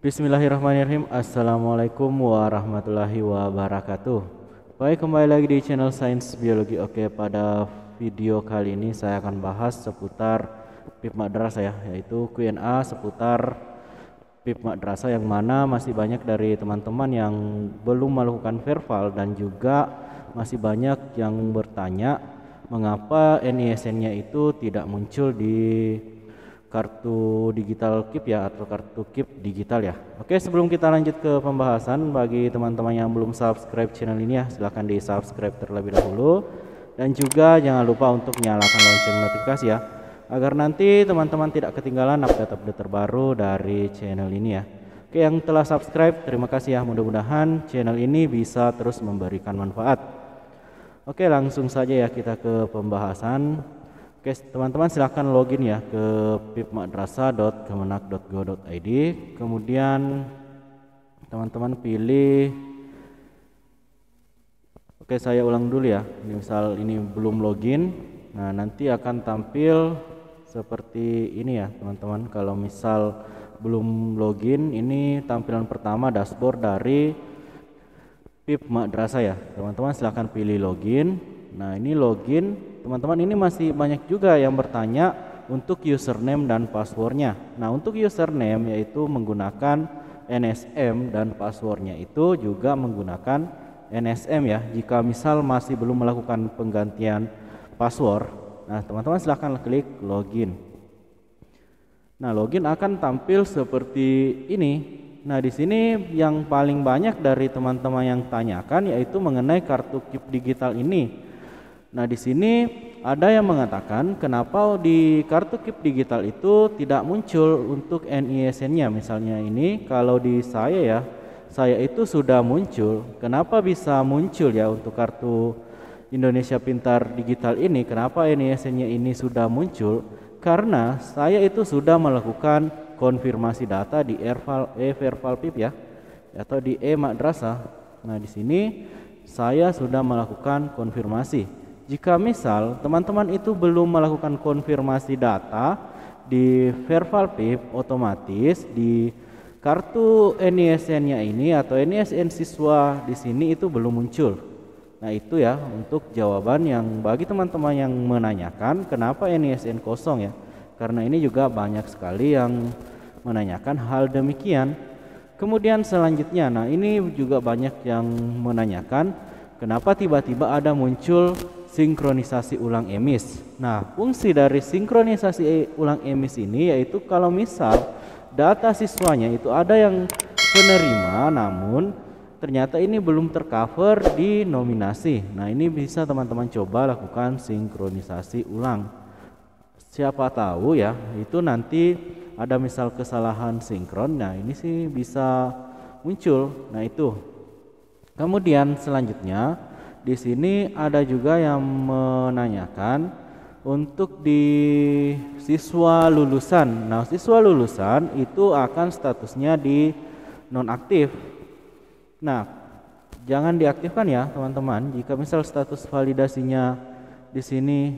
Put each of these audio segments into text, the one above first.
Bismillahirrahmanirrahim. Assalamualaikum warahmatullahi wabarakatuh. Baik, kembali lagi di channel Sains Biologi. Oke, pada video kali ini saya akan bahas seputar PIP Madrasah ya, yaitu Q&A seputar PIP Madrasah, yang mana masih banyak dari teman-teman yang belum melakukan verbal dan juga masih banyak yang bertanya mengapa NISN-nya itu tidak muncul di kartu digital KIP ya, atau kartu KIP digital ya. Oke, sebelum kita lanjut ke pembahasan, bagi teman-teman yang belum subscribe channel ini ya, silahkan di subscribe terlebih dahulu, dan juga jangan lupa untuk nyalakan lonceng notifikasi ya, agar nanti teman-teman tidak ketinggalan update-update terbaru dari channel ini ya. Oke, yang telah subscribe terima kasih ya, mudah-mudahan channel ini bisa terus memberikan manfaat. Oke, langsung saja ya kita ke pembahasan. Oke, teman-teman silahkan login ya ke pipmadrasah.kemenak.go.id. Kemudian teman-teman pilih, oke saya ulang dulu ya, ini misal ini belum login. Nah, nanti akan tampil seperti ini ya teman-teman. Kalau misal belum login, ini tampilan pertama dashboard dari PIP Madrasah ya. Teman-teman silahkan pilih login. Nah, ini login. Teman-teman, ini masih banyak juga yang bertanya untuk username dan passwordnya. Nah, untuk username yaitu menggunakan NSM, dan passwordnya itu juga menggunakan NSM ya. Jika misal masih belum melakukan penggantian password, nah teman-teman silahkan klik login. Nah, login akan tampil seperti ini. Nah, di sini yang paling banyak dari teman-teman yang tanyakan yaitu mengenai kartu KIP digital ini. Nah, di sini ada yang mengatakan kenapa di kartu KIP digital itu tidak muncul untuk NISN-nya. Misalnya ini kalau di saya ya, saya itu sudah muncul. Kenapa bisa muncul ya untuk kartu Indonesia Pintar Digital ini? Kenapa NISN-nya ini sudah muncul? Karena saya itu sudah melakukan konfirmasi data di e-verbal PIP ya, atau di e-madrasah. Nah, di sini saya sudah melakukan konfirmasi. Jika misal teman-teman itu belum melakukan konfirmasi data di verbal PIP, otomatis di kartu NISN-nya ini atau NISN siswa di sini itu belum muncul. Nah, itu ya untuk jawaban yang bagi teman-teman yang menanyakan kenapa NISN kosong ya. Karena ini juga banyak sekali yang menanyakan hal demikian. Kemudian selanjutnya, nah ini juga banyak yang menanyakan kenapa tiba-tiba ada muncul sinkronisasi ulang emis. Nah, fungsi dari sinkronisasi ulang emis ini yaitu kalau misal data siswanya itu ada yang penerima namun ternyata ini belum tercover di nominasi. Nah, ini bisa teman-teman coba lakukan sinkronisasi ulang. Siapa tahu ya, itu nanti ada misal kesalahan sinkron. Nah, ini sih bisa muncul. Nah, itu. Kemudian selanjutnya di sini ada juga yang menanyakan untuk di siswa lulusan. Nah, siswa lulusan itu akan statusnya di nonaktif. Nah, jangan diaktifkan ya, teman-teman. Jika misal status validasinya di sini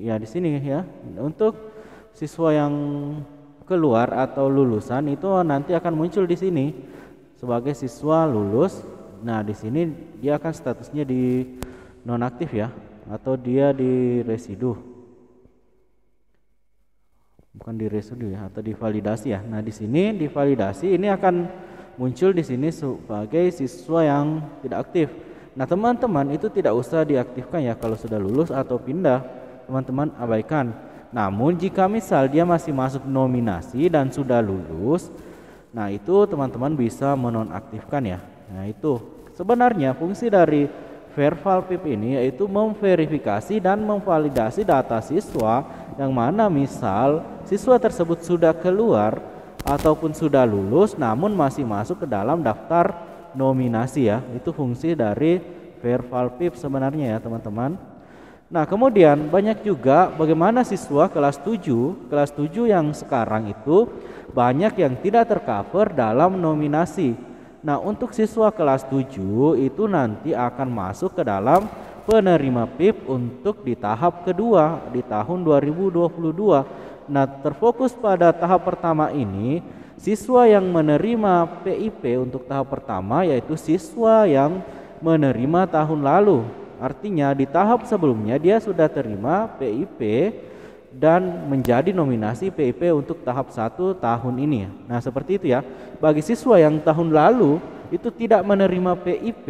ya di sini ya. Untuk siswa yang keluar atau lulusan itu nanti akan muncul di sini sebagai siswa lulus. Nah, di sini dia akan statusnya di nonaktif ya, atau dia di residu. Bukan di residu ya, atau di validasi ya. Nah, di sini di validasi ini akan muncul di sini sebagai siswa yang tidak aktif. Nah, teman-teman itu tidak usah diaktifkan ya kalau sudah lulus atau pindah. Teman-teman abaikan. Namun jika misal dia masih masuk nominasi dan sudah lulus, nah itu teman-teman bisa menonaktifkan ya. Nah, itu sebenarnya fungsi dari verbal PIP ini yaitu memverifikasi dan memvalidasi data siswa, yang mana misal siswa tersebut sudah keluar ataupun sudah lulus namun masih masuk ke dalam daftar nominasi ya. Itu fungsi dari verbal PIP sebenarnya ya, teman-teman. Nah, kemudian banyak juga bagaimana siswa kelas 7 yang sekarang itu banyak yang tidak tercover dalam nominasi. Nah, untuk siswa kelas 7 itu nanti akan masuk ke dalam penerima PIP untuk di tahap kedua di tahun 2022. Nah, terfokus pada tahap pertama ini siswa yang menerima PIP untuk tahap pertama yaitu siswa yang menerima tahun lalu. Artinya di tahap sebelumnya dia sudah terima PIP dan menjadi nominasi PIP untuk tahap 1 tahun ini. Nah, seperti itu ya. Bagi siswa yang tahun lalu itu tidak menerima PIP,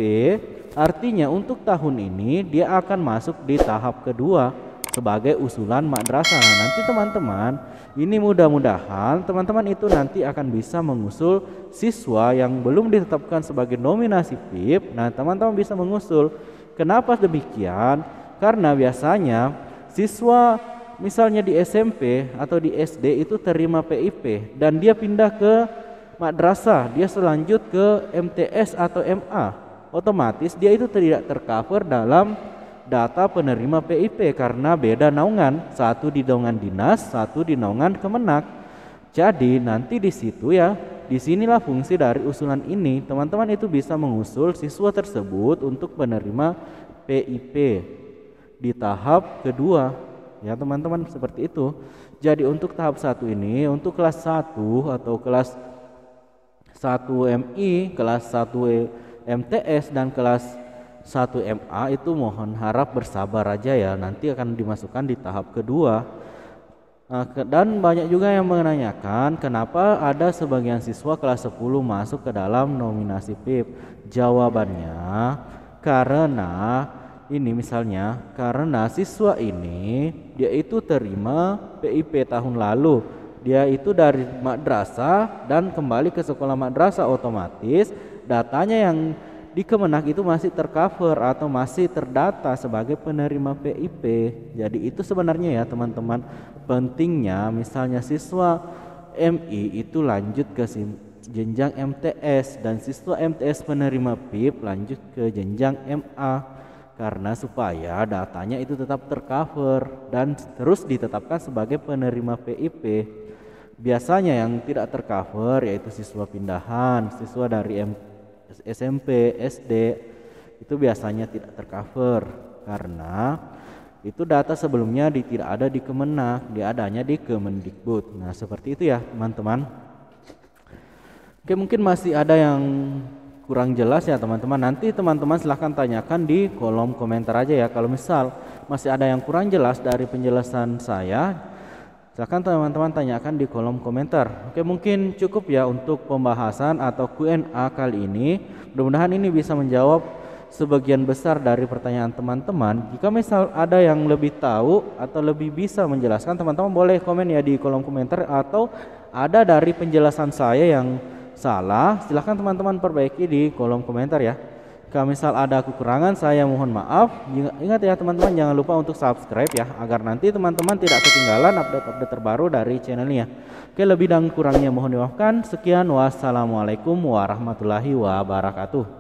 artinya untuk tahun ini dia akan masuk di tahap kedua sebagai usulan madrasah. Nah, nanti teman-teman, ini mudah-mudahan teman-teman itu nanti akan bisa mengusul siswa yang belum ditetapkan sebagai nominasi PIP. Nah, teman-teman bisa mengusul. Kenapa demikian? Karena biasanya siswa misalnya di SMP atau di SD itu terima PIP dan dia pindah ke madrasah, dia selanjut ke MTS atau MA, otomatis dia itu tidak tercover dalam data penerima PIP karena beda naungan, satu di naungan dinas, satu di naungan Kemenak. Jadi nanti di situ ya, disinilah fungsi dari usulan ini. Teman-teman itu bisa mengusul siswa tersebut untuk menerima PIP di tahap kedua. Ya teman-teman, seperti itu. Jadi untuk tahap 1 ini, untuk kelas 1 atau kelas 1 MI, kelas 1 MTS dan kelas 1 MA itu mohon harap bersabar aja ya, nanti akan dimasukkan di tahap kedua. Dan banyak juga yang menanyakan kenapa ada sebagian siswa kelas 10 masuk ke dalam nominasi PIP. Jawabannya karena ini misalnya, karena siswa ini dia itu terima PIP tahun lalu, dia itu dari madrasah dan kembali ke sekolah madrasah, otomatis datanya yang di Kemenak itu masih tercover atau masih terdata sebagai penerima PIP. Jadi itu sebenarnya ya teman-teman, pentingnya misalnya siswa MI itu lanjut ke jenjang MTS dan siswa MTS penerima PIP lanjut ke jenjang MA, karena supaya datanya itu tetap tercover dan terus ditetapkan sebagai penerima PIP. Biasanya yang tidak tercover yaitu siswa pindahan, siswa dari SMP, SD itu biasanya tidak tercover karena itu data sebelumnya tidak ada di Kemenak, dia adanya di Kemendikbud. Nah, seperti itu ya teman-teman. Oke, mungkin masih ada yang kurang jelas ya teman-teman. Nanti teman-teman silahkan tanyakan di kolom komentar aja ya. Kalau misal masih ada yang kurang jelas dari penjelasan saya, silahkan teman-teman tanyakan di kolom komentar. Oke, mungkin cukup ya untuk pembahasan atau Q&A kali ini. Mudah-mudahan ini bisa menjawab sebagian besar dari pertanyaan teman-teman. Jika misal ada yang lebih tahu atau lebih bisa menjelaskan, teman-teman boleh komen ya di kolom komentar, atau ada dari penjelasan saya yang salah, silahkan teman-teman perbaiki di kolom komentar ya. Kalau misal ada kekurangan, saya mohon maaf. Ingat ya teman-teman, jangan lupa untuk subscribe ya, agar nanti teman-teman tidak ketinggalan update-update terbaru dari channelnya. Oke, lebih dan kurangnya mohon dimaafkan. Sekian, wassalamualaikum warahmatullahi wabarakatuh.